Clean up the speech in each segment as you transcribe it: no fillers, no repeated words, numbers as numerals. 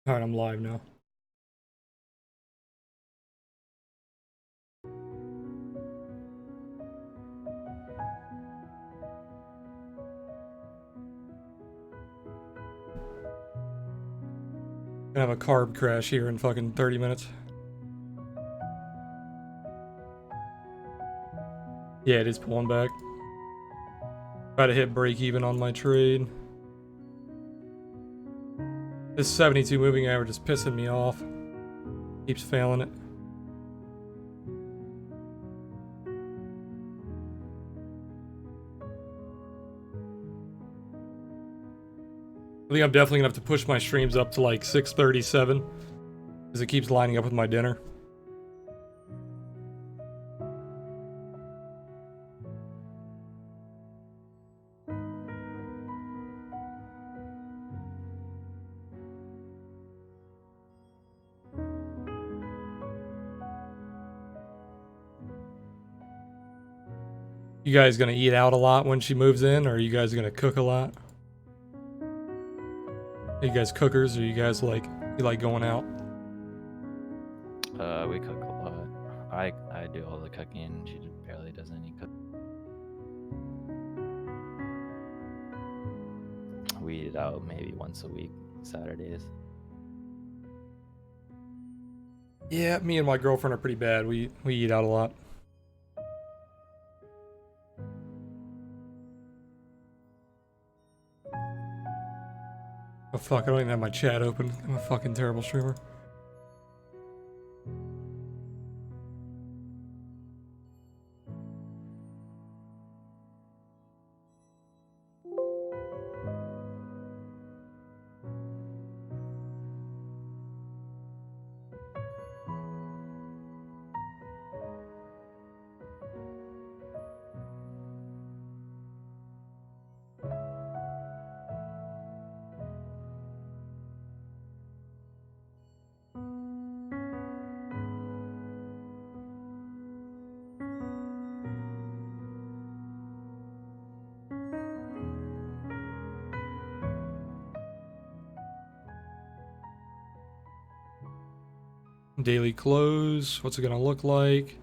Alright, I'm live now. Gonna have a carb crash here in fucking 30 minutes. Yeah, it is pulling back. Try to hit break even on my trade. This 72 moving average is pissing me off. Keeps failing it. I think I'm definitely gonna have to push my streams up to like 6:37 because it keeps lining up with my dinner. You guys gonna eat out a lot when she moves in, or are you guys gonna cook a lot? Are you guys cookers, or you guys you like going out? We cook a lot. I do all the cooking. She barely does any cooking. We eat out maybe once a week, Saturdays. Yeah, me and my girlfriend are pretty bad. We eat out a lot. Oh fuck, I don't even have my chat open. I'm a fucking terrible streamer. Daily close. What's it gonna look like?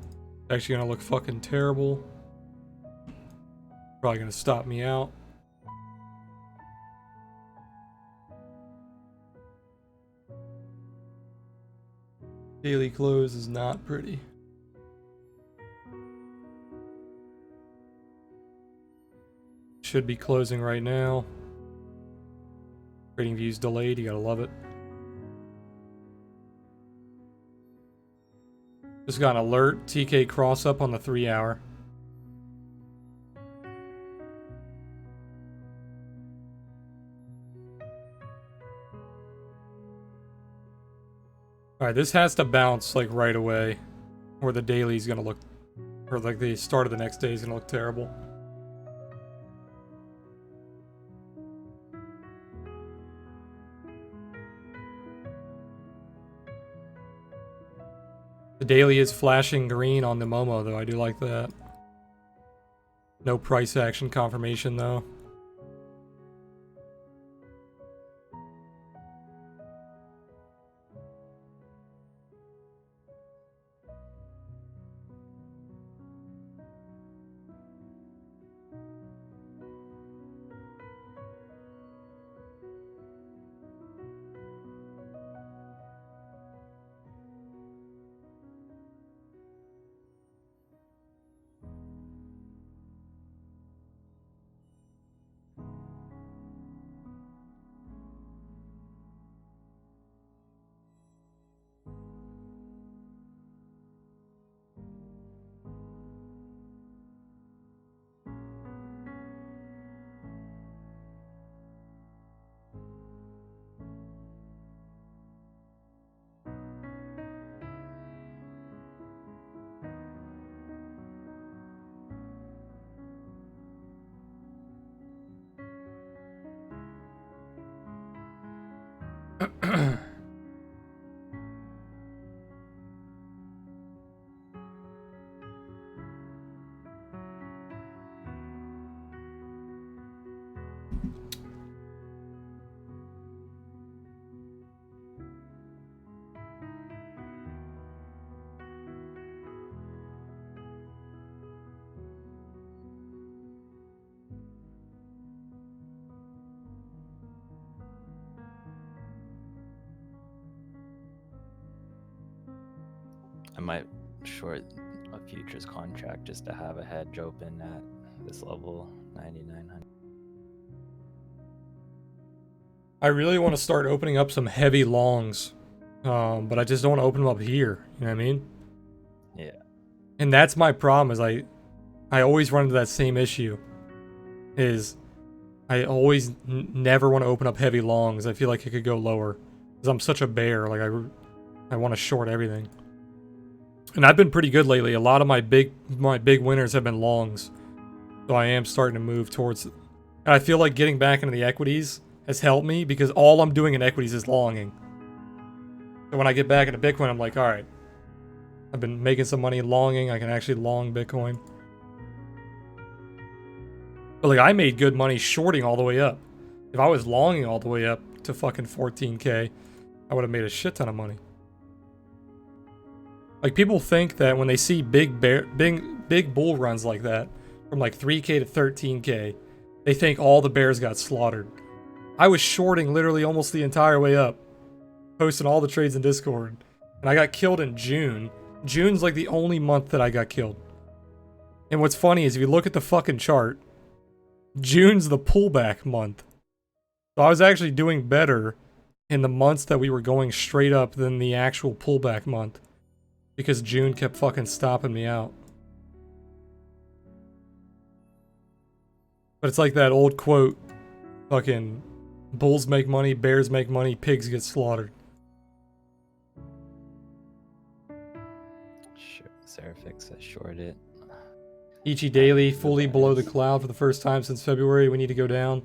Actually gonna look fucking terrible. Probably gonna stop me out. Daily close is not pretty. Should be closing right now. Trading views delayed, you gotta love it. Just got an alert, TK cross up on the 3 hour. Alright, this has to bounce like right away. Or the daily's gonna look, or like the start of the next day is gonna look terrible. The daily is flashing green on the Momo though, I do like that. No price action confirmation though. I might short a futures contract just to have a hedge open at this level, 9,900. I really want to start opening up some heavy longs, but I just don't want to open them up here. You know what I mean? Yeah. And that's my problem. Is I always run into that same issue. Is I always never want to open up heavy longs. I feel like it could go lower because I'm such a bear. Like I want to short everything. And I've been pretty good lately. A lot of my big winners have been longs. So I am starting to move towards it. And I feel like getting back into the equities has helped me because all I'm doing in equities is longing. So when I get back into Bitcoin, I'm like, all right, I've been making some money longing. I can actually long Bitcoin. But like I made good money shorting all the way up. If I was longing all the way up to fucking 14K, I would have made a shit ton of money. Like people think that when they see big bull runs like that, from like 3K to 13K, they think all the bears got slaughtered. I was shorting literally almost the entire way up, posting all the trades in Discord, and I got killed in June. June's like the only month that I got killed. And what's funny is if you look at the fucking chart, June's the pullback month. So I was actually doing better in the months that we were going straight up than the actual pullback month. Because June kept fucking stopping me out. But it's like that old quote, fucking bulls make money, bears make money, pigs get slaughtered. Serifix, I short it. Ichi Daily, fully below the cloud for the first time since February. We need to go down.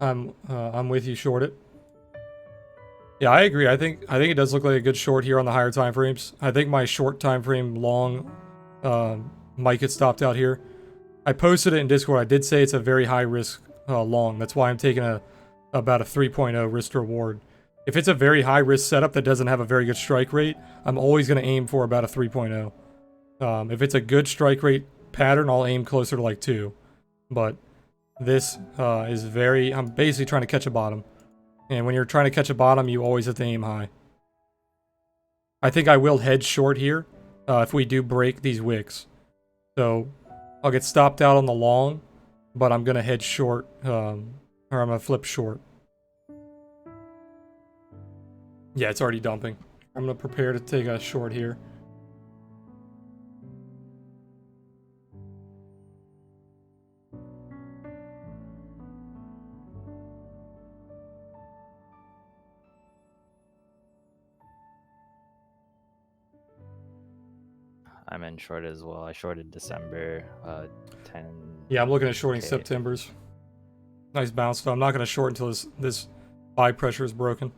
I'm with you, short it. Yeah, I agree. I think it does look like a good short here on the higher time frames. I think my short time frame long might get stopped out here. I posted it in Discord. I did say it's a very high risk long. That's why I'm taking about a 3.0 risk to reward. If it's a very high risk setup that doesn't have a very good strike rate, I'm always going to aim for about a 3.0. If it's a good strike rate pattern, I'll aim closer to like 2. But this is very... I'm basically trying to catch a bottom. And when you're trying to catch a bottom, you always have to aim high. I think I will hedge short here if we do break these wicks. So I'll get stopped out on the long, but I'm going to hedge short, or I'm going to flip short. Yeah, it's already dumping. I'm going to prepare to take a short here. I'm in short as well. I shorted December 10. Yeah, I'm looking at shorting September's. Nice bounce, though. I'm not going to short until this buy pressure is broken.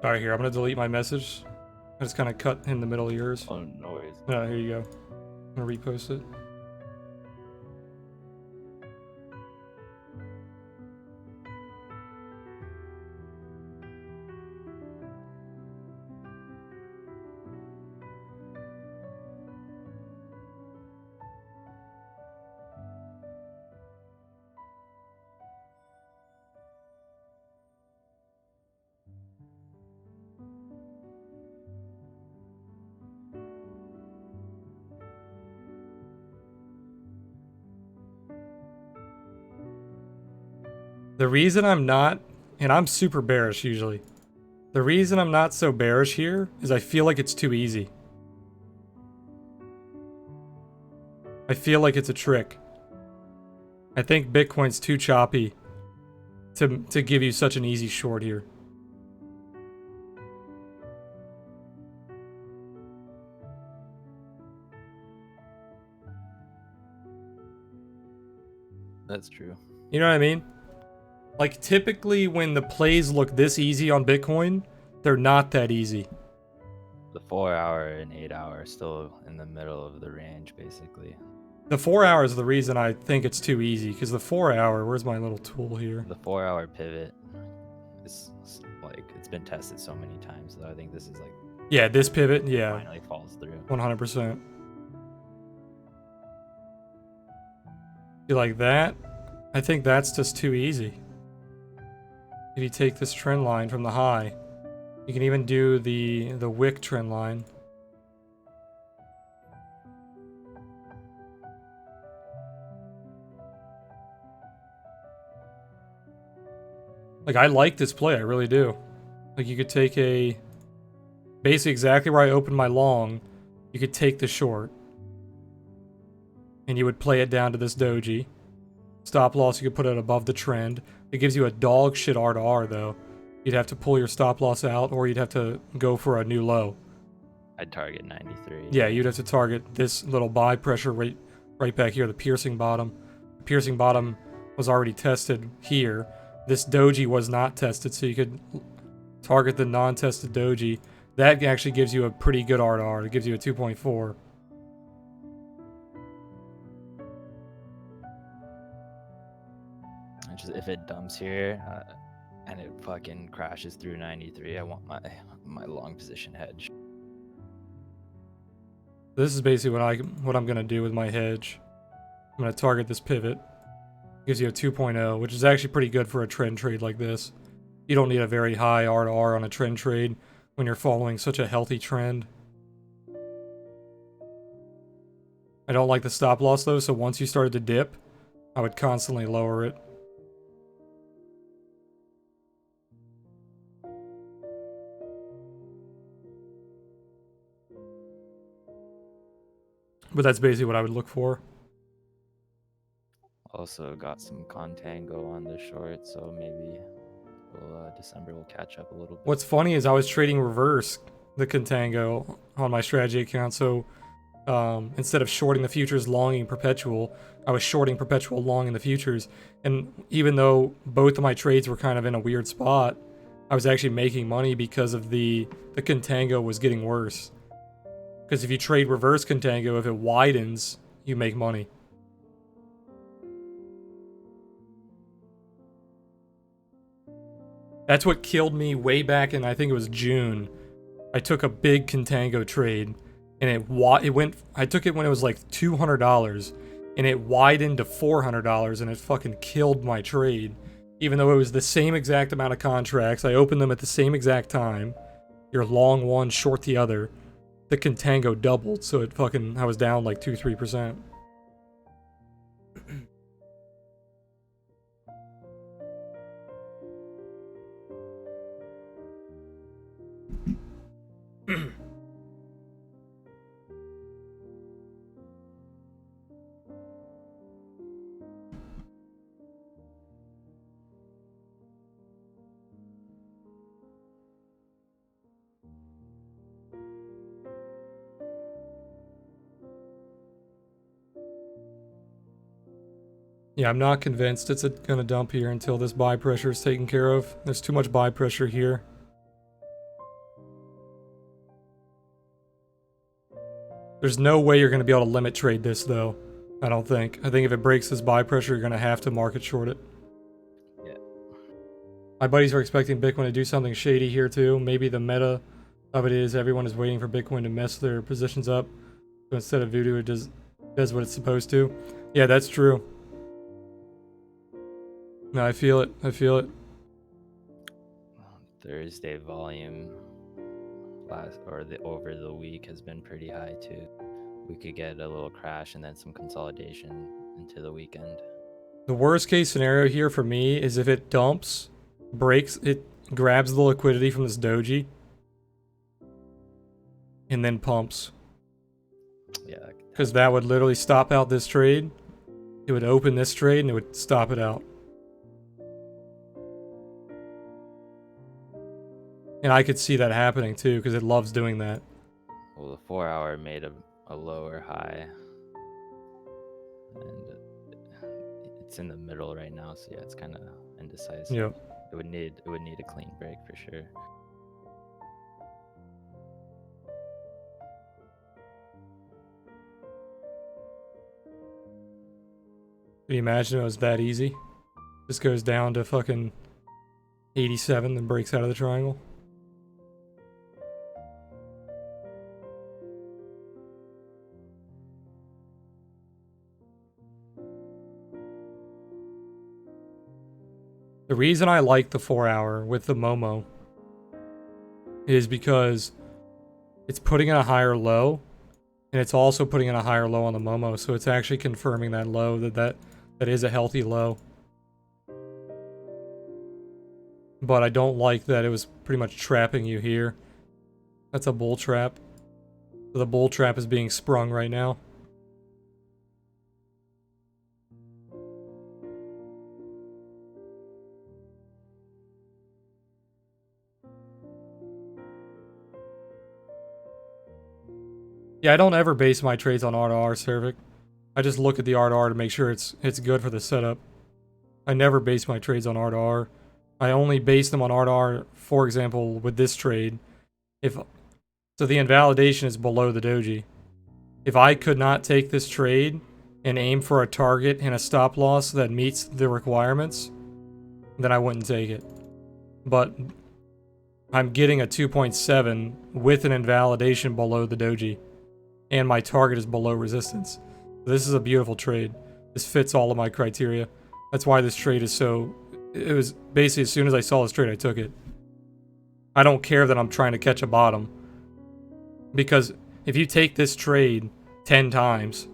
All right, here. I'm going to delete my message. I just kind of cut in the middle of yours. Oh, no worries. Here you go. I'm going to repost it. The reason I'm not, and I'm super bearish usually, the reason I'm not so bearish here is I feel like it's too easy. I feel like it's a trick. I think Bitcoin's too choppy to give you such an easy short here. That's true. You know what I mean? Like, typically when the plays look this easy on Bitcoin, they're not that easy. The 4 hour and 8 hour are still in the middle of the range, basically. The 4 hours is the reason I think it's too easy, because the 4 hour, where's my little tool here? The 4 hour pivot is like, it's been tested so many times, though. I think this is like, Yeah, this pivot, yeah, finally falls through. 100%. You like that? I think that's just too easy. If you take this trend line from the high, you can even do the wick trend line. Like, I like this play, I really do. Like, you could take basically exactly where I opened my long, you could take the short. And you would play it down to this doji. Stop loss, you could put it above the trend. It gives you a dog shit R to R, though. You'd have to pull your stop loss out, or you'd have to go for a new low. I'd target 93. Yeah, you'd have to target this little buy pressure right back here, the piercing bottom. The piercing bottom was already tested here. This doji was not tested, so you could target the non-tested doji. That actually gives you a pretty good R to R. It gives you a 2.4. Just, if it dumps here and it fucking crashes through 93, I want my long position hedge. This is basically what I'm gonna do with my hedge. I'm gonna target this pivot. Gives you a 2.0, which is actually pretty good for a trend trade like this. You don't need a very high R to R on a trend trade when you're following such a healthy trend. I don't like the stop loss though, so once you started to dip, I would constantly lower it. But that's basically what I would look for. Also got some contango on the short, so maybe December will catch up a little bit. What's funny is I was trading reverse the contango on my strategy account, so instead of shorting the futures, longing perpetual, I was shorting perpetual, long in the futures. And even though both of my trades were kind of in a weird spot, I was actually making money because of the contango was getting worse. Because if you trade reverse contango, if it widens, you make money. That's what killed me way back in, I think it was June. I took a big contango trade, and it went. I took it when it was like $200, and it widened to $400, and it fucking killed my trade. Even though it was the same exact amount of contracts, I opened them at the same exact time. You're long one, short the other. The contango doubled, so it fucking, I was down like 2-3%. Yeah, I'm not convinced it's gonna dump here until this buy pressure is taken care of. There's too much buy pressure here. There's no way you're gonna be able to limit trade this though. I don't think. I think if it breaks this buy pressure, you're gonna have to market short it. Yeah. My buddies are expecting Bitcoin to do something shady here too. Maybe the meta of it is everyone is waiting for Bitcoin to mess their positions up. So instead of Voodoo, it does what it's supposed to. Yeah, that's true. No, I feel it. I feel it. Thursday volume over the week has been pretty high too. We could get a little crash and then some consolidation into the weekend. The worst case scenario here for me is if it dumps, breaks, it grabs the liquidity from this doji, and then pumps. Yeah. Because that would literally stop out this trade, it would open this trade and it would stop it out. And I could see that happening too, because it loves doing that. Well, the 4 hour made a lower high. And it's in the middle right now, so yeah, it's kind of indecisive. Yep. It would need a clean break for sure. Can you imagine it was that easy? Just goes down to fucking 87 and breaks out of the triangle. The reason I like the 4 hour with the Momo is because it's putting in a higher low, and it's also putting in a higher low on the Momo, so it's actually confirming that low, that is a healthy low. But I don't like that it was pretty much trapping you here. That's a bull trap. So the bull trap is being sprung right now. Yeah, I don't ever base my trades on R2R, Cervic. I just look at the R2R to make sure it's good for the setup. I never base my trades on R2R. I only base them on R2R, for example, with this trade. So the invalidation is below the doji. If I could not take this trade and aim for a target and a stop loss that meets the requirements, then I wouldn't take it. But I'm getting a 2.7 with an invalidation below the doji. And my target is below resistance. This is a beautiful trade. This fits all of my criteria. That's why this trade is so... It was basically as soon as I saw this trade, I took it. I don't care that I'm trying to catch a bottom. Because if you take this trade 10 times,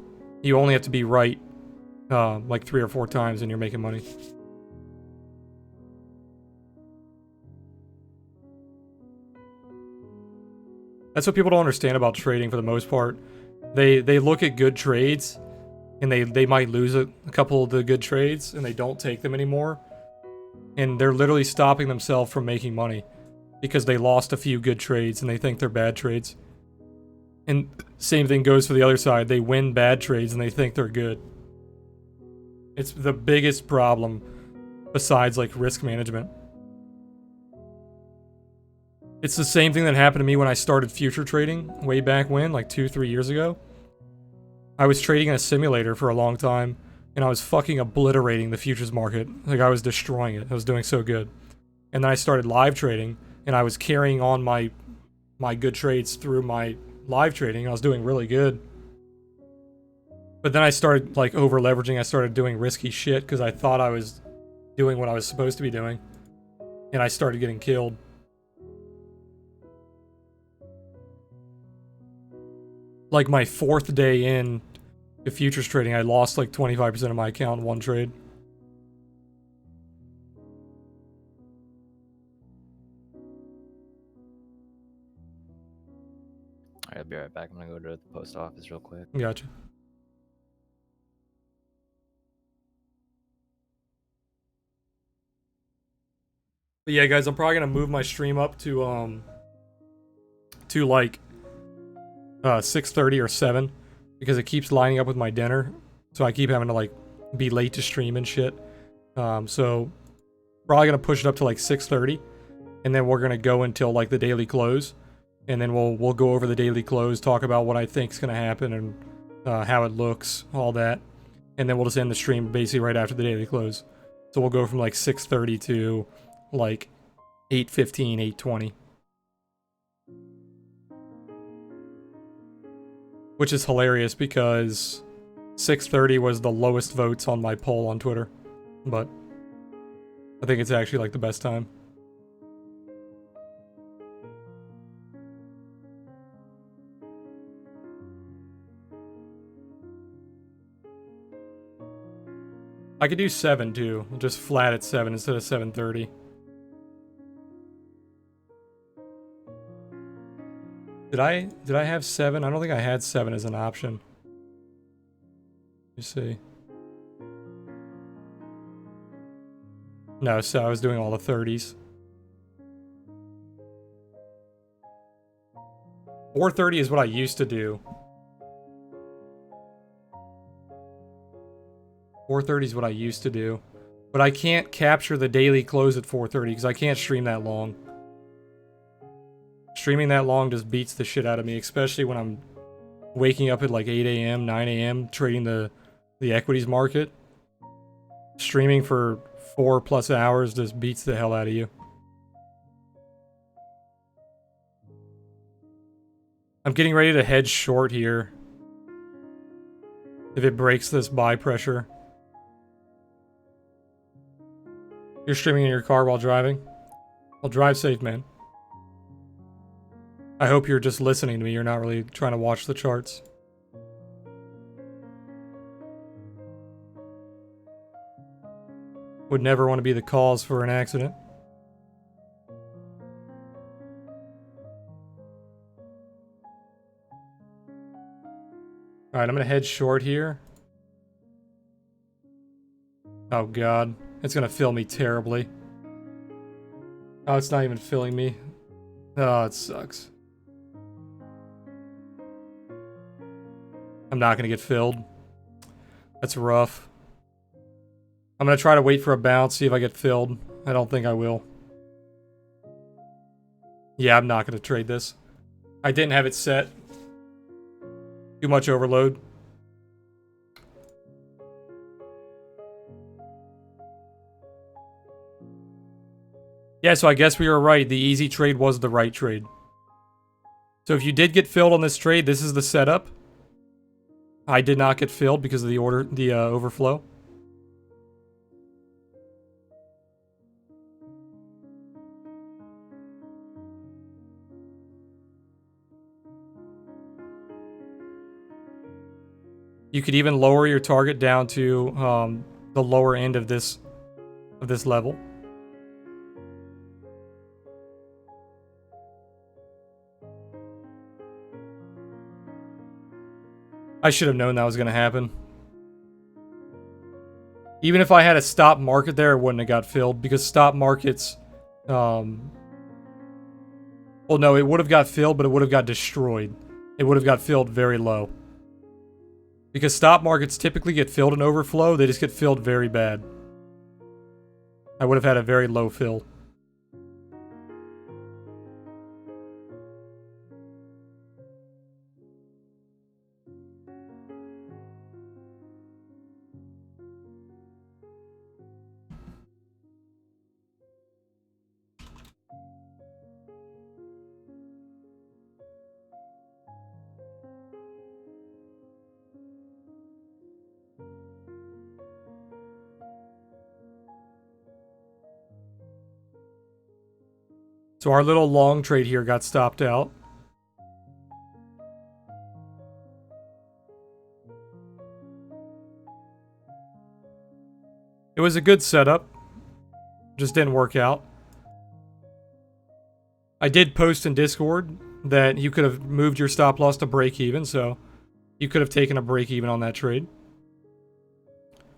you only have to be right like 3 or 4 times and you're making money. That's what people don't understand about trading for the most part. They look at good trades, and they might lose a couple of the good trades, and they don't take them anymore. And they're literally stopping themselves from making money because they lost a few good trades and they think they're bad trades. And same thing goes for the other side. They win bad trades and they think they're good. It's the biggest problem besides like risk management. It's the same thing that happened to me when I started future trading way back when, like 2-3 years ago. I was trading in a simulator for a long time, and I was fucking obliterating the futures market. Like, I was destroying it. I was doing so good. And then I started live trading, and I was carrying on my good trades through my live trading, and I was doing really good. But then I started, like, over-leveraging. I started doing risky shit because I thought I was doing what I was supposed to be doing. And I started getting killed. Like, my 4th day in to futures trading, I lost like 25% of my account in one trade. Alright, I'll be right back. I'm gonna go to the post office real quick. Gotcha. But yeah, guys, I'm probably gonna move my stream up to like 6:30 or 7 because it keeps lining up with my dinner, so I keep having to like be late to stream and shit. So probably gonna push it up to like 6:30, and then we're gonna go until like the daily close, and then we'll go over the daily close, talk about what I think's gonna happen and how it looks, all that, and then we'll just end the stream basically right after the daily close. So we'll go from like 6:30 to like 8:15, 8:20. Which is hilarious because 6:30 was the lowest votes on my poll on Twitter. But I think it's actually like the best time. I could do 7 too, just flat at 7 instead of 7:30. Did I have 7? I don't think I had 7 as an option. Let me see. No, so I was doing all the 30s. 430 is what I used to do. 430 is what I used to do. But I can't capture the daily close at 430 because I can't stream that long. Streaming that long just beats the shit out of me, especially when I'm waking up at like 8 a.m., 9 a.m. trading the equities market. Streaming for 4+ hours just beats the hell out of you. I'm getting ready to hedge short here. If it breaks this buy pressure. You're streaming in your car while driving? Well, drive safe, man. I hope you're just listening to me. You're not really trying to watch the charts. Would never want to be the cause for an accident. Alright, I'm going to head short here. Oh god. It's going to fill me terribly. Oh, it's not even filling me. Oh, it sucks. I'm not going to get filled. That's rough. I'm going to try to wait for a bounce, see if I get filled. I don't think I will. Yeah, I'm not going to trade this. I didn't have it set. Too much overload. Yeah, so I guess we were right. The easy trade was the right trade. So if you did get filled on this trade, this is the setup. I did not get filled because of the overflow. You could even lower your target down to the lower end of this level. I should have known that was going to happen. Even if I had a stop market there, it wouldn't have got filled because stop markets... well, no, it would have got filled, but it would have got destroyed. It would have got filled very low. Because stop markets typically get filled in overflow, they just get filled very bad. I would have had a very low fill. So our little long trade here got stopped out. It was a good setup. Just didn't work out. I did post in Discord that you could have moved your stop loss to break even, so you could have taken a break even on that trade.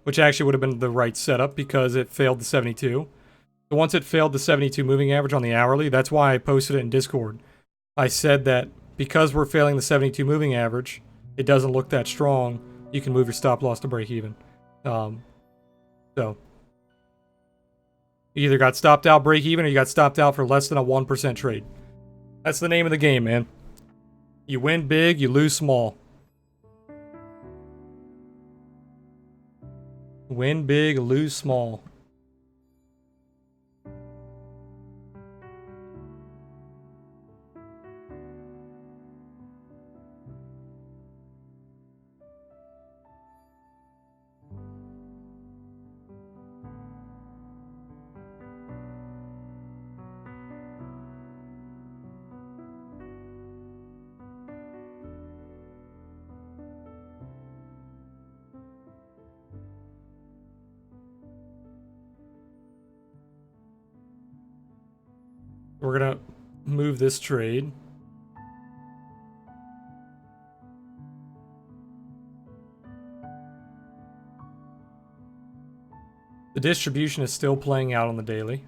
Which actually would have been the right setup because it failed the 72. So once it failed the 72 moving average on the hourly, that's why I posted it in Discord. I said that because we're failing the 72 moving average, it doesn't look that strong, you can move your stop loss to break even. So you either got stopped out break even or you got stopped out for less than a 1% trade. That's the name of the game, man. You win big, you lose small. Win big, lose small. We're gonna move this trade. The distribution is still playing out on the daily.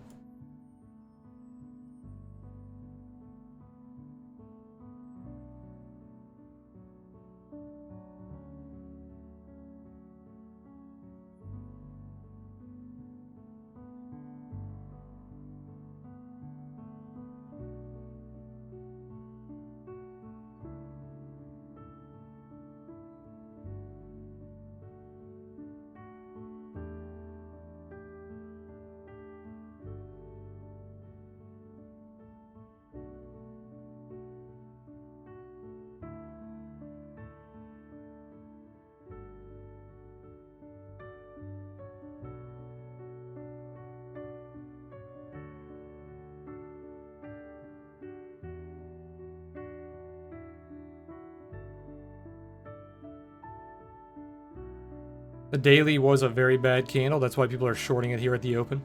The daily was a very bad candle. That's why people are shorting it here at the open.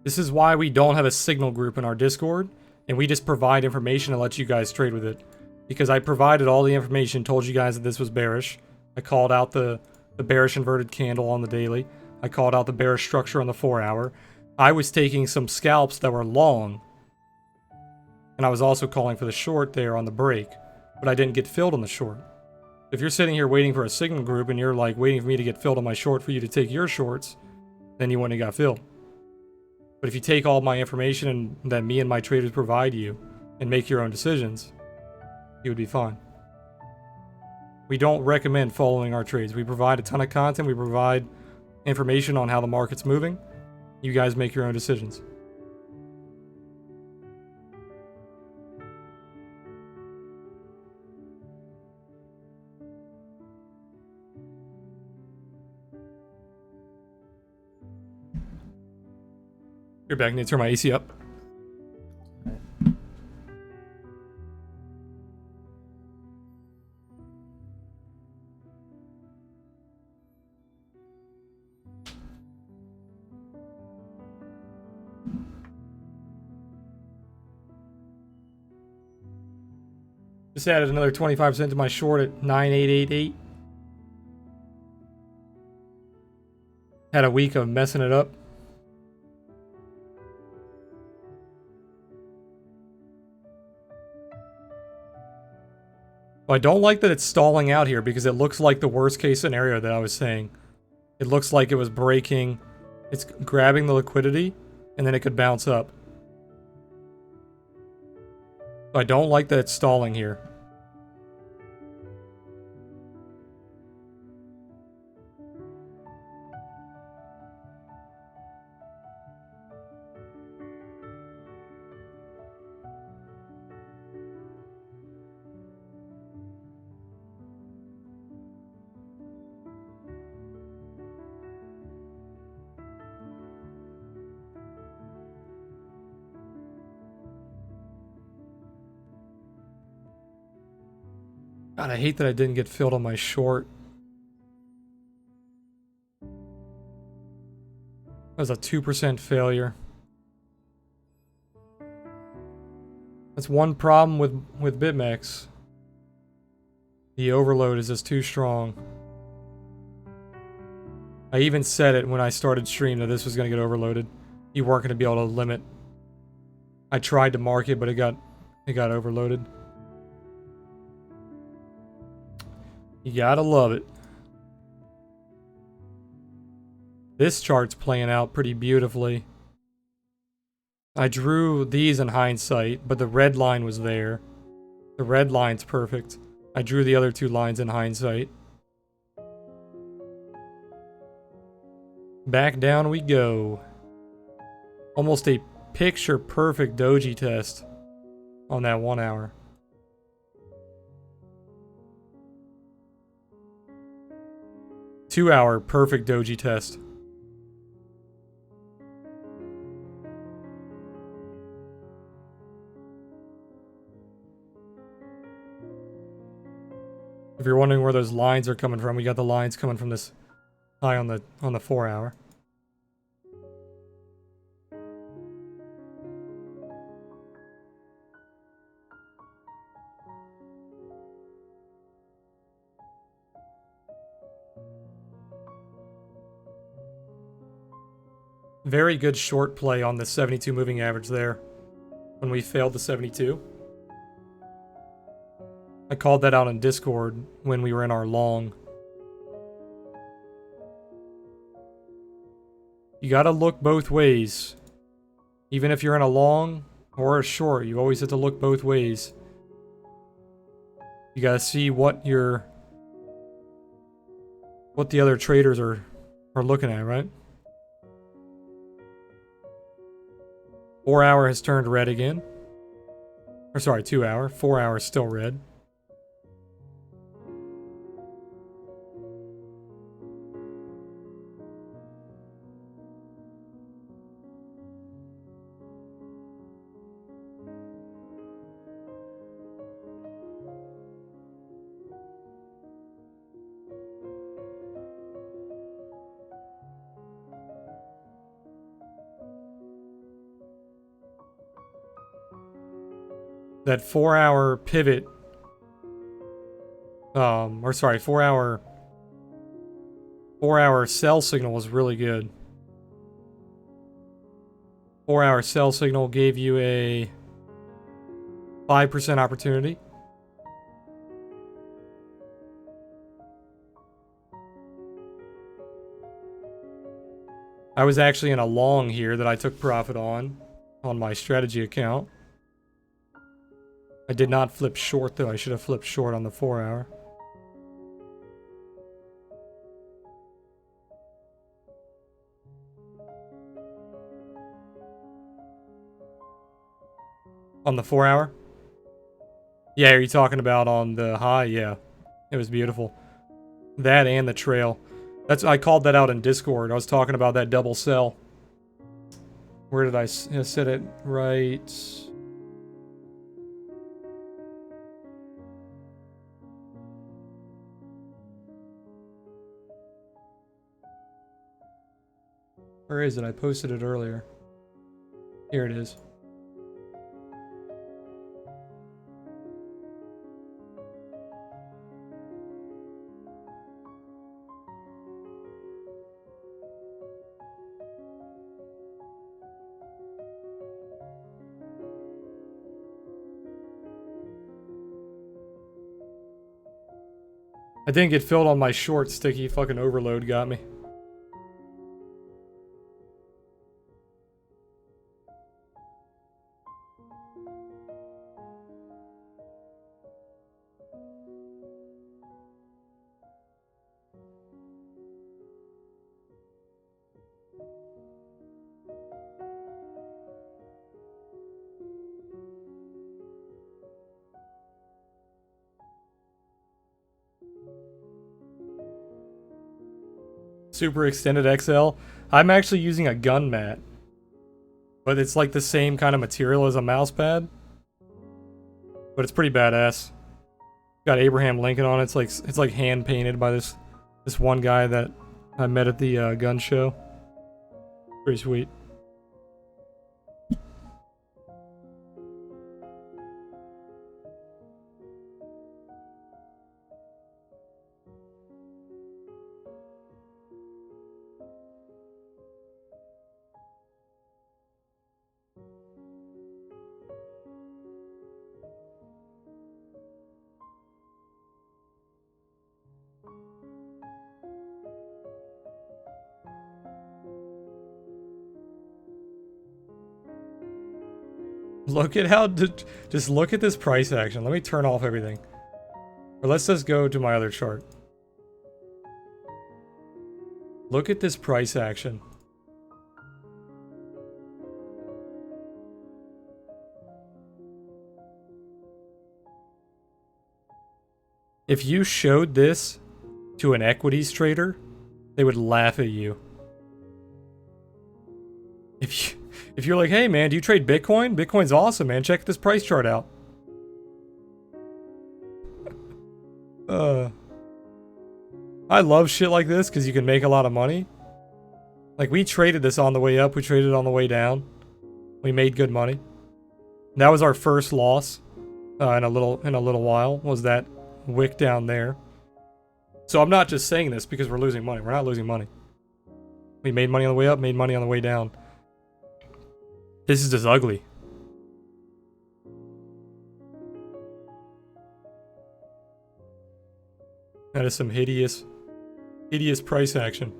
This is why we don't have a signal group in our Discord, and we just provide information and let you guys trade with it. Because I provided all the information, told you guys that this was bearish. I called out the bearish inverted candle on the daily. I called out the bearish structure on the 4-hour. I was taking some scalps that were long, and I was also calling for the short there on the break, but I didn't get filled on the short. If you're sitting here waiting for a signal group and you're like waiting for me to get filled on my short for you to take your shorts, then you wouldn't have got filled. But if you take all my information that me and my traders provide you and make your own decisions, you would be fine. We don't recommend following our trades. We provide a ton of content. We provide information on how the market's moving. You guys make your own decisions. You're back. Need to turn my AC up. Just added another 25% to my short at 9888. Had a week of messing it up. I don't like that it's stalling out here because it looks like the worst case scenario that I was saying. It looks like it was breaking. It's grabbing the liquidity and then it could bounce up. I don't like that it's stalling here. God, I hate that I didn't get filled on my short. That was a 2% failure. That's one problem with BitMEX. The overload is just too strong. I even said it when I started stream that this was going to get overloaded. You weren't going to be able to limit. I tried to mark it, but it got overloaded. You gotta love it. This chart's playing out pretty beautifully. I drew these in hindsight, but the red line was there. The red line's perfect. I drew the other two lines in hindsight. Back down we go. Almost a picture perfect doji test on that 1 hour. Two-hour perfect doji test. If you're wondering where those lines are coming from, we got the lines coming from this high on the 4 hour. Very good short play on the 72 moving average there when we failed the 72. I called that out in Discord when we were in our long. You gotta look both ways. Even if you're in a long or a short, you always have to look both ways. You gotta see what the other traders are looking at, right? 4 hour has turned red again. Or sorry, 2 hour. 4 hour is still red. That 4 hour pivot, or sorry, 4 hour sell signal was really good. 4 hour sell signal gave you a 5% opportunity. I was actually in a long here that I took profit on my strategy account. I did not flip short though. I should have flipped short on the 4 hour. On the 4 hour? Yeah, are you talking about on the high? Yeah. It was beautiful. That and the trail. I called that out in Discord. I was talking about that double sell. Where did I set it? Right. Where is it? I posted it earlier. Here it is. I didn't get filled on my short. Sticky fucking overload got me. Super extended XL. I'm actually using a gun mat, but it's like the same kind of material as a mouse pad, but it's pretty badass. Got Abraham Lincoln on it. It's like hand painted by this one guy that I met at the gun show. Pretty sweet. Look at how, just look at this price action. Let me turn off everything. Or let's just go to my other chart. Look at this price action. If you showed this to an equities trader, they would laugh at you. If you're like, hey man, do you trade Bitcoin? Bitcoin's awesome, man. Check this price chart out. I love shit like this because you can make a lot of money. Like, we traded this on the way up, we traded it on the way down. We made good money. That was our first loss in a little while, was that wick down there. So I'm not just saying this because we're losing money. We're not losing money. We made money on the way up, made money on the way down. This is just ugly. That is some hideous price action.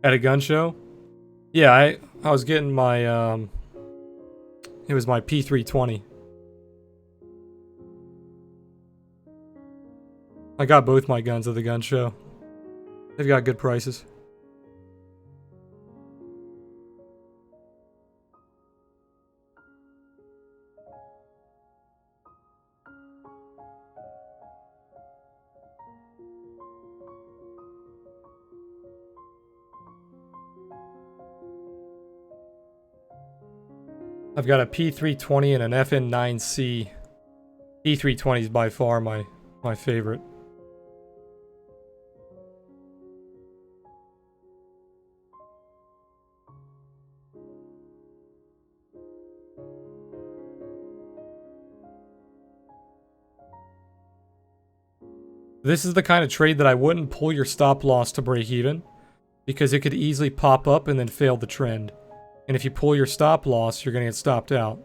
At a gun show? Yeah, I was getting my it was my P320. I got both my guns at the gun show. They've got good prices. I've got a P320 and an FN9C. P320 is by far my favorite. This is the kind of trade that I wouldn't pull your stop loss to break even, because it could easily pop up and then fail the trend. And if you pull your stop loss, you're going to get stopped out.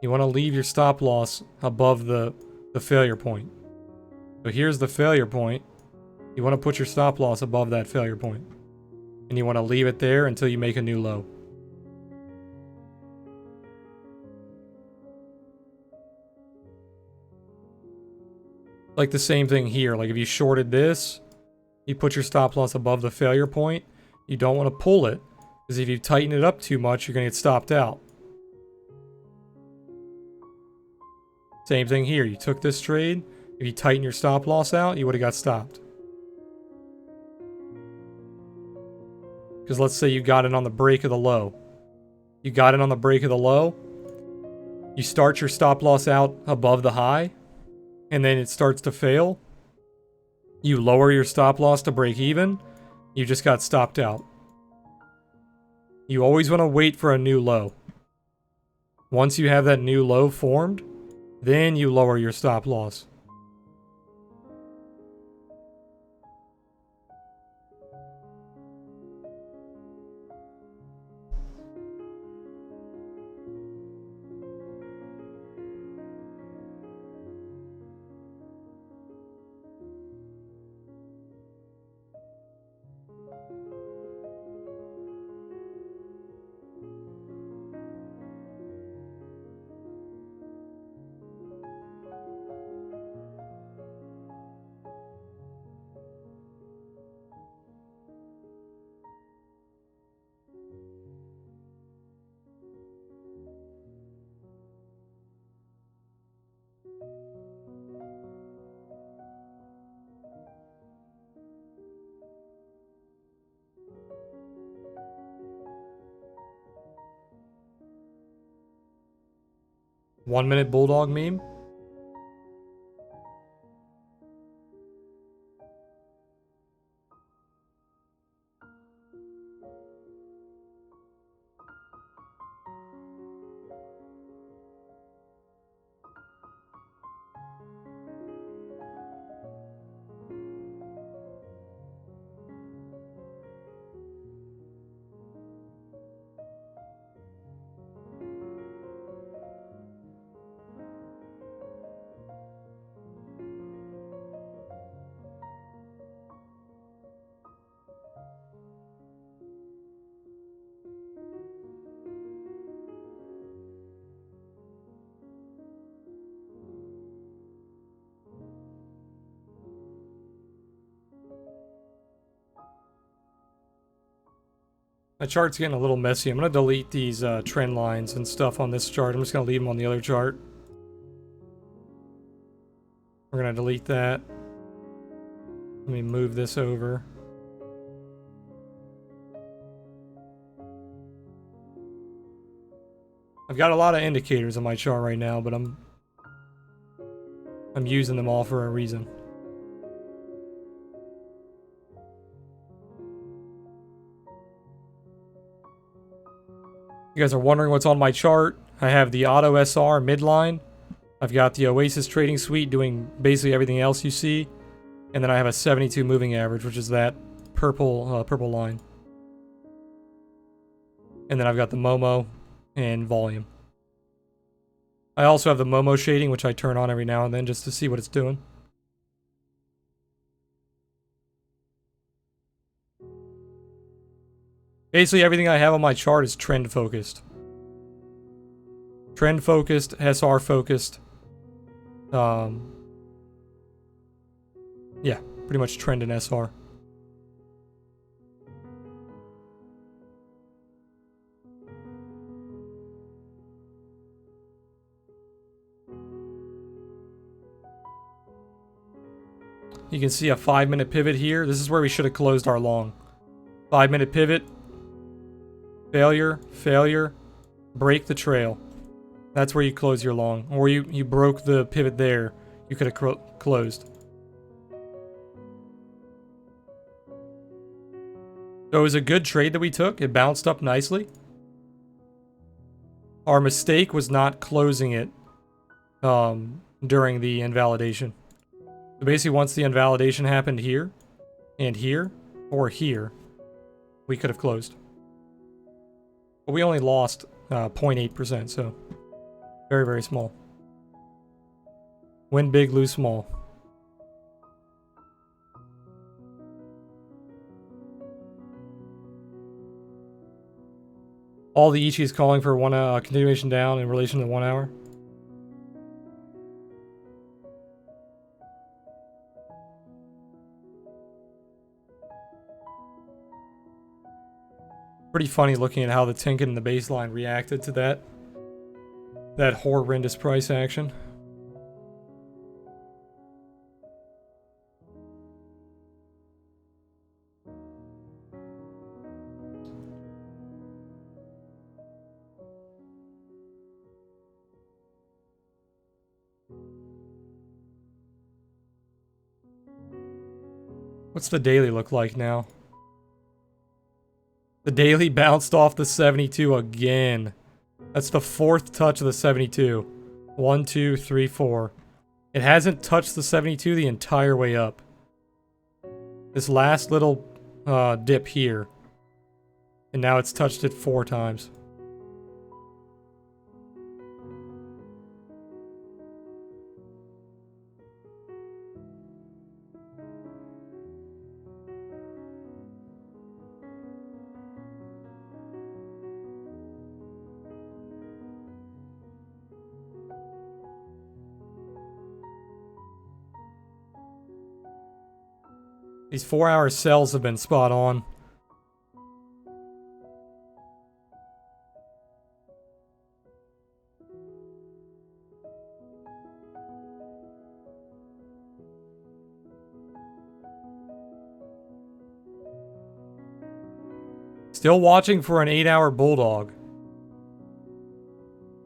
You want to leave your stop loss above the failure point. So here's the failure point. You want to put your stop loss above that failure point. And you want to leave it there until you make a new low. Like the same thing here. Like if you shorted this, you put your stop loss above the failure point. You don't want to pull it, because if you tighten it up too much, you're going to get stopped out. Same thing here. You took this trade. If you tighten your stop loss out, you would have got stopped. Because let's say you got it on the break of the low. You got it on the break of the low. You start your stop loss out above the high, and then it starts to fail. You lower your stop loss to break even. You just got stopped out. You always want to wait for a new low. Once you have that new low formed, then you lower your stop loss. One-minute bulldog meme? My chart's getting a little messy. I'm going to delete these trend lines and stuff on this chart. I'm just going to leave them on the other chart. We're going to delete that. Let me move this over. I've got a lot of indicators on my chart right now, but I'm using them all for a reason. You guys are wondering what's on my chart. I have the Auto SR midline. I've got the Oasis Trading Suite doing basically everything else you see. And then I have a 72 moving average, which is that purple line. And then I've got the Momo and volume. I also have the Momo shading, which I turn on every now and then just to see what it's doing. Basically, everything I have on my chart is trend focused. Trend focused, SR focused. Yeah, pretty much trend and SR. You can see a 5-minute pivot here. This is where we should have closed our long. 5-minute pivot. Failure, failure. Break the trail. That's where you close your long. Or you broke the pivot there. You could have closed. So it was a good trade that we took. It bounced up nicely. Our mistake was not closing it during the invalidation. So basically, once the invalidation happened here, and here, or here, we could have closed. But we only lost 0.8%, so very, very small. Win big, lose small. All the Ichi is calling for one continuation down in relation to 1 hour. Pretty funny looking at how the Tenkan and the baseline reacted to that horrendous price action. What's the daily look like now? The daily bounced off the 72 again. That's the 4th touch of the 72. 1, 2, 3, 4. It hasn't touched the 72 the entire way up. This last little dip here. And now it's touched it 4 times. These 4-hour sells have been spot on. Still watching for an 8-hour bulldog.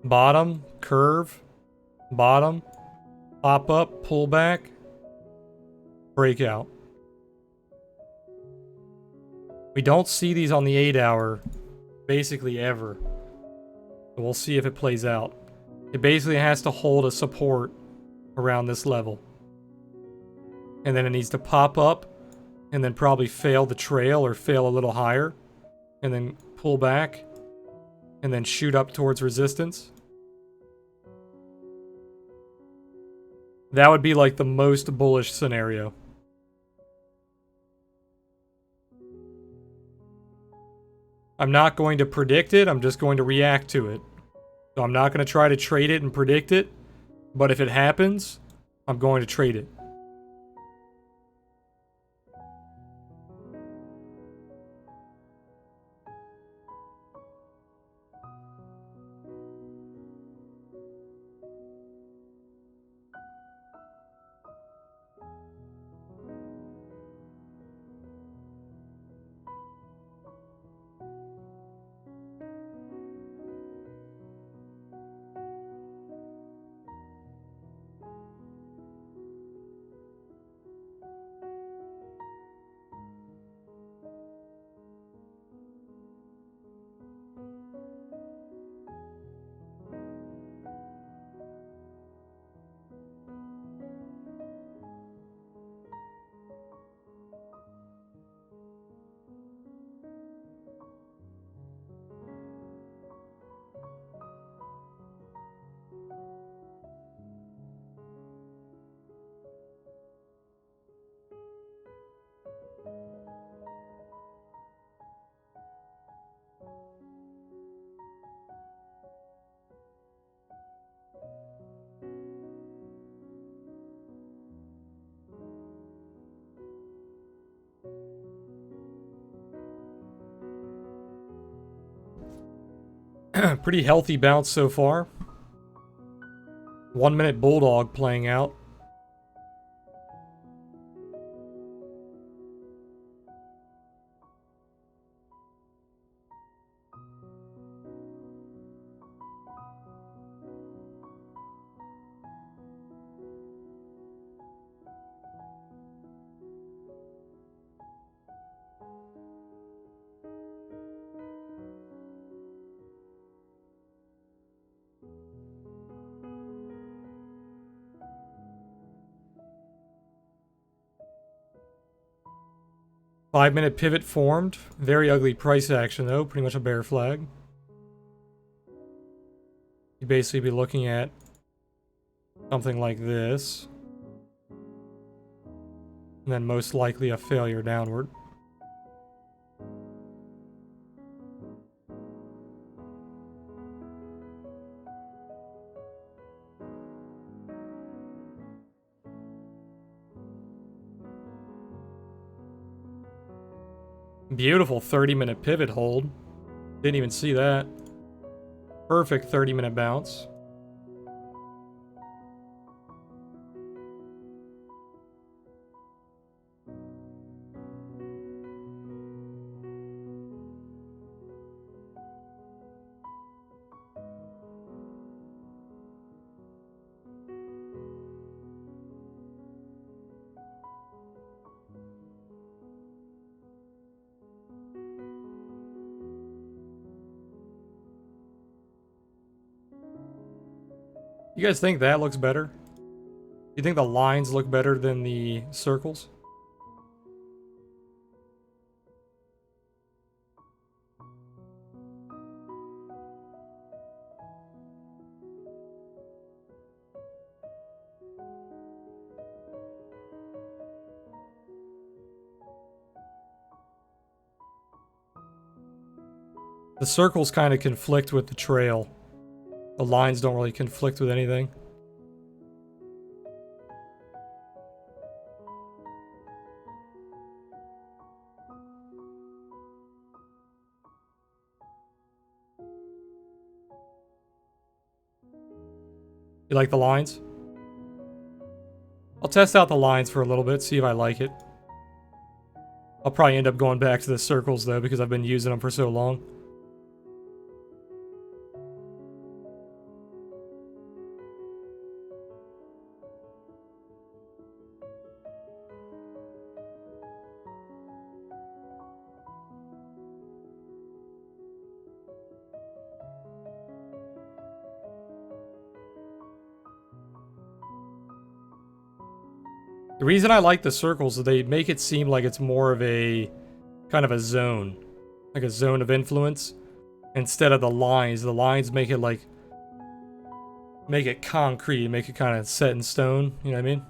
Bottom, curve, bottom, pop up, pull back, breakout. We don't see these on the 8-hour basically ever. So we'll see if it plays out. It basically has to hold a support around this level. And then it needs to pop up and then probably fail the trail or fail a little higher. And then pull back and then shoot up towards resistance. That would be like the most bullish scenario. I'm not going to predict it, I'm just going to react to it. So I'm not going to try to trade it and predict it, but if it happens, I'm going to trade it. Pretty healthy bounce so far. 1 minute bulldog playing out. Five-minute pivot formed. Very ugly price action though. Pretty much a bear flag. You'd basically be looking at something like this. And then most likely a failure downward. Beautiful 30-minute pivot hold. Didn't even see that. Perfect 30-minute bounce. You guys think that looks better? You think the lines look better than the circles? The circles kind of conflict with the trail. The lines don't really conflict with anything. You like the lines? I'll test out the lines for a little bit, see if I like it. I'll probably end up going back to the circles though, because I've been using them for so long. The reason I like the circles is they make it seem like it's more of a kind of a zone, like a zone of influence, instead of the lines. The lines make it like, make it concrete, make it kind of set in stone, you know what I mean?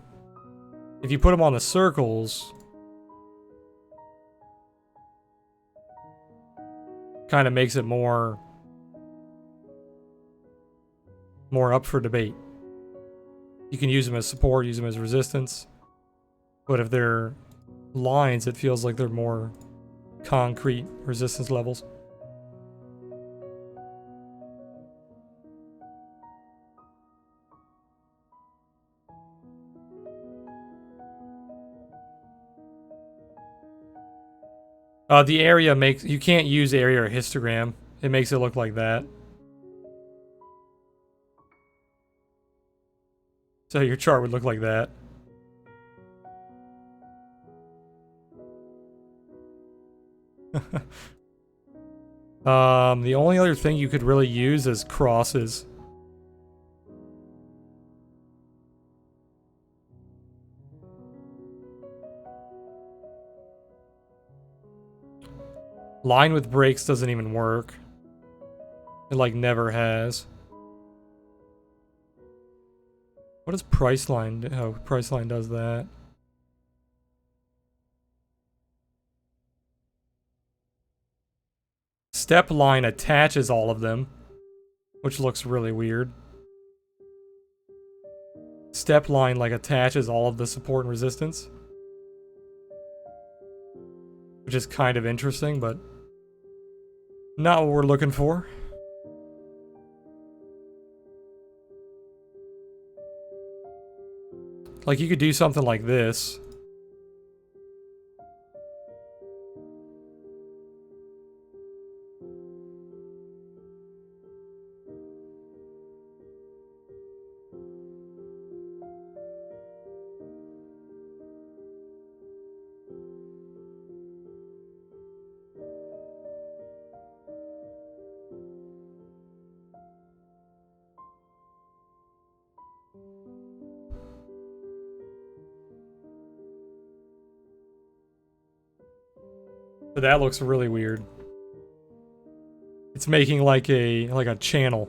If you put them on the circles, kind of makes it more up for debate. You can use them as support, use them as resistance. But if they're lines, it feels like they're more concrete resistance levels. The area makes, you can't use area or histogram. It makes it look like that. So your chart would look like that. The only other thing you could really use is crosses. Line with breaks doesn't even work. It like never has. What does Priceline do? Oh, Priceline does that. Step line attaches all of them, which looks really weird. Step line like attaches all of the support and resistance, which is kind of interesting, but not what we're looking for. Like, you could do something like this. But that looks really weird. It's making like a channel.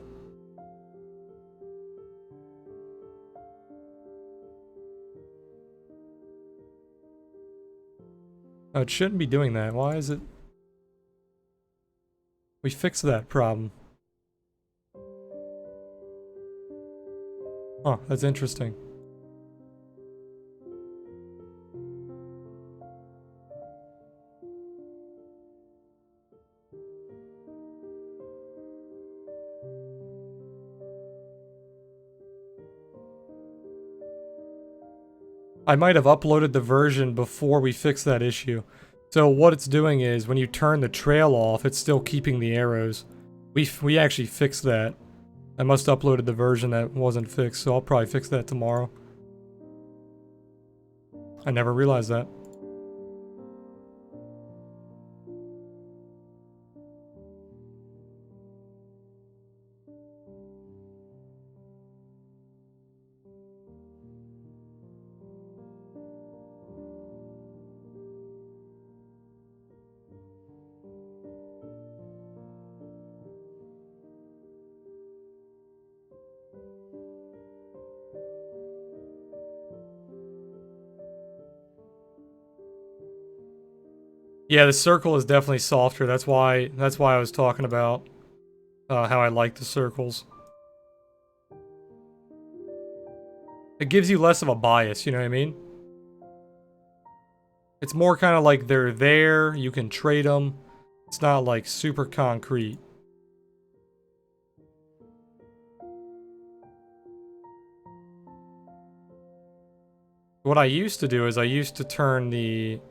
Oh, it shouldn't be doing that. Why is it? We fixed that problem. Huh, that's interesting. I might have uploaded the version before we fixed that issue. So what it's doing is when you turn the trail off, it's still keeping the arrows. We actually fixed that. I must have uploaded the version that wasn't fixed, so I'll probably fix that tomorrow. I never realized that. Yeah, the circle is definitely softer. That's why I was talking about how I like the circles. It gives you less of a bias, you know what I mean? It's more kind of like they're there, you can trade them. It's not like super concrete. What I used to do is I used to turn the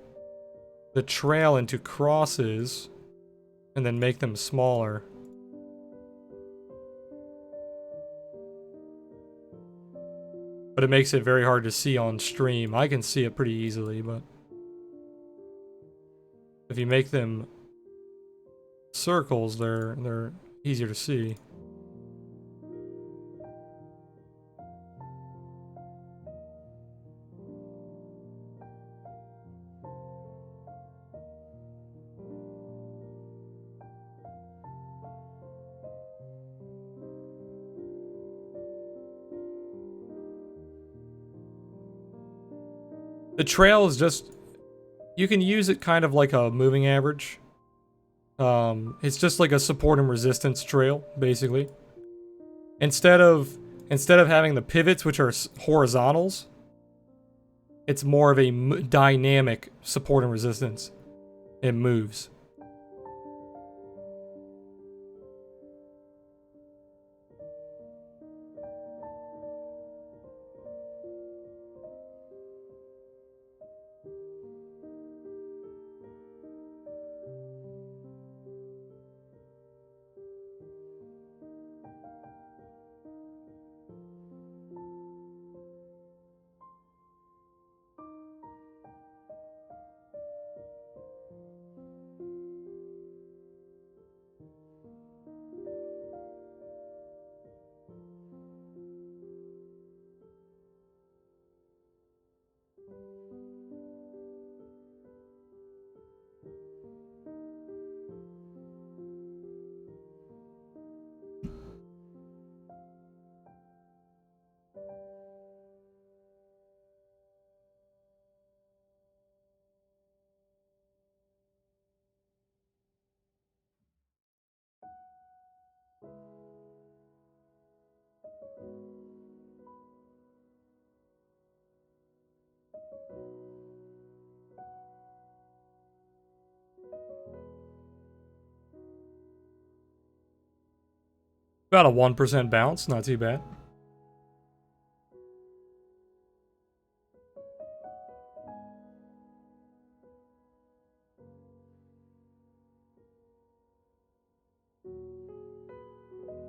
trail into crosses and then make them smaller. But it makes it very hard to see on stream. I can see it pretty easily, but if you make them circles, they're easier to see. The trail is just, you can use it kind of like a moving average. It's just like a support and resistance trail, basically. Instead of having the pivots, which are horizontals, it's more of a dynamic support and resistance. It moves. About a 1% bounce, not too bad.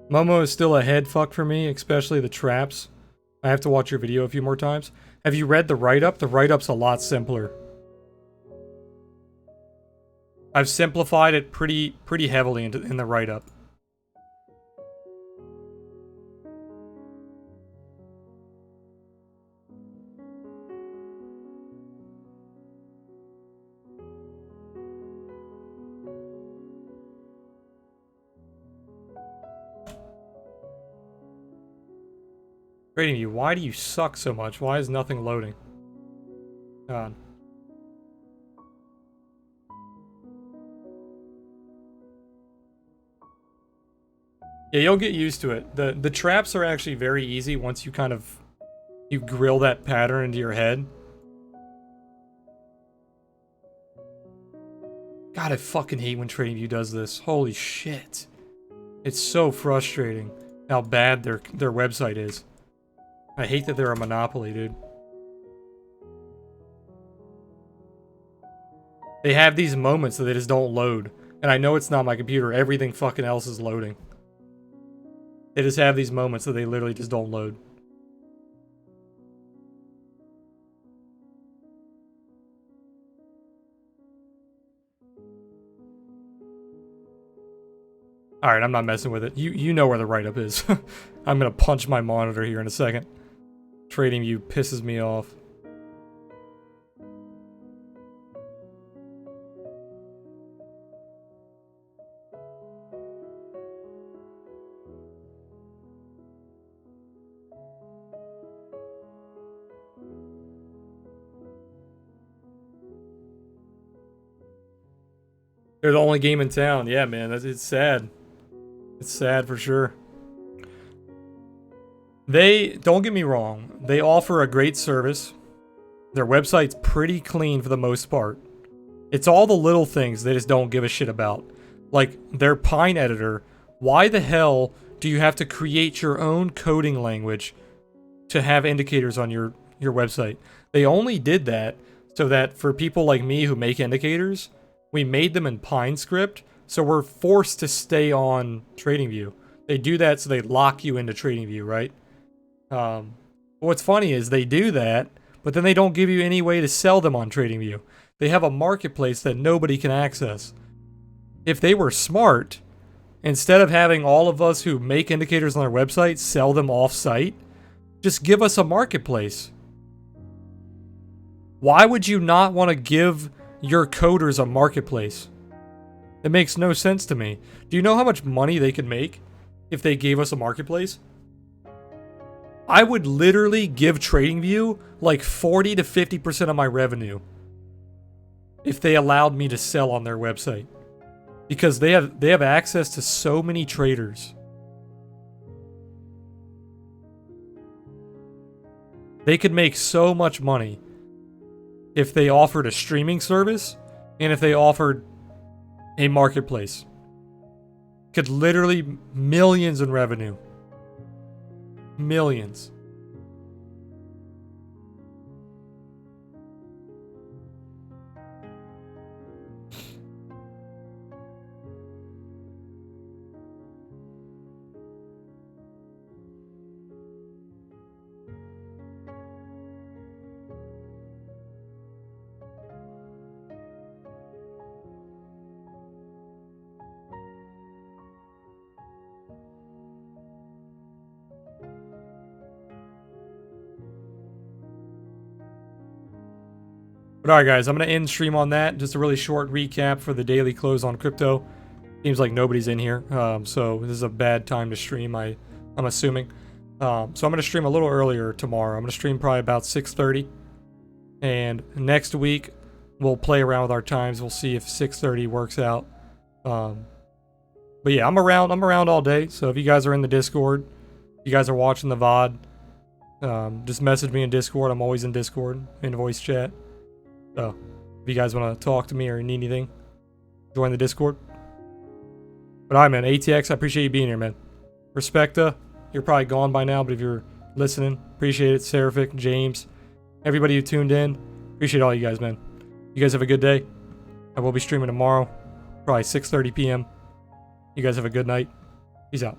Momo is still a head fuck for me, especially the traps. I have to watch your video a few more times. Have you read the write-up? The write-up's a lot simpler. I've simplified it pretty heavily in the write-up. Trading you, why do you suck so much? Why is nothing loading? God. Yeah, you'll get used to it. The traps are actually very easy once you kind of you grill that pattern into your head. God, I fucking hate when TradingView does this. Holy shit. It's so frustrating how bad their website is. I hate that they're a monopoly, dude. They have these moments that they just don't load. And I know it's not my computer. Everything fucking else is loading. They just have these moments that they literally just don't load. Alright, I'm not messing with it. You know where the write-up is. I'm gonna punch my monitor here in a second. TradingView pisses me off. They're the only game in town. Yeah, man, it's sad. It's sad for sure. Don't get me wrong, they offer a great service. Their website's pretty clean for the most part. It's all the little things they just don't give a shit about. Like, their Pine editor, why the hell do you have to create your own coding language to have indicators on your website? They only did that so that for people like me who make indicators, we made them in Pine script, so we're forced to stay on TradingView. They do that so they lock you into TradingView, right? What's funny is they do that, but then they don't give you any way to sell them on TradingView. They have a marketplace that nobody can access. If they were smart, instead of having all of us who make indicators on their website sell them off-site, just give us a marketplace. Why would you not want to give your coders a marketplace? It makes no sense to me. Do you know how much money they could make if they gave us a marketplace? I would literally give TradingView like 40 to 50% of my revenue if they allowed me to sell on their website. Because they have access to so many traders. They could make so much money if they offered a streaming service and if they offered a marketplace. Could literally millions in revenue. Millions. But alright guys, I'm going to end stream on that. Just a really short recap for the daily close on crypto. Seems like nobody's in here, so this is a bad time to stream, I'm assuming. So I'm going to stream a little earlier tomorrow. I'm going to stream probably about 6:30. And next week, we'll play around with our times. We'll see if 6:30 works out. But yeah, I'm around all day. So if you guys are in the Discord, if you guys are watching the VOD, just message me in Discord. I'm always in Discord, in voice chat. So, if you guys want to talk to me or need anything, join the Discord. But alright, man, ATX, I appreciate you being here, man. Respecta, you're probably gone by now, but if you're listening, appreciate it. Seraphic, James, everybody who tuned in, appreciate all you guys, man. You guys have a good day. I will be streaming tomorrow, probably 6:30 p.m. You guys have a good night. Peace out.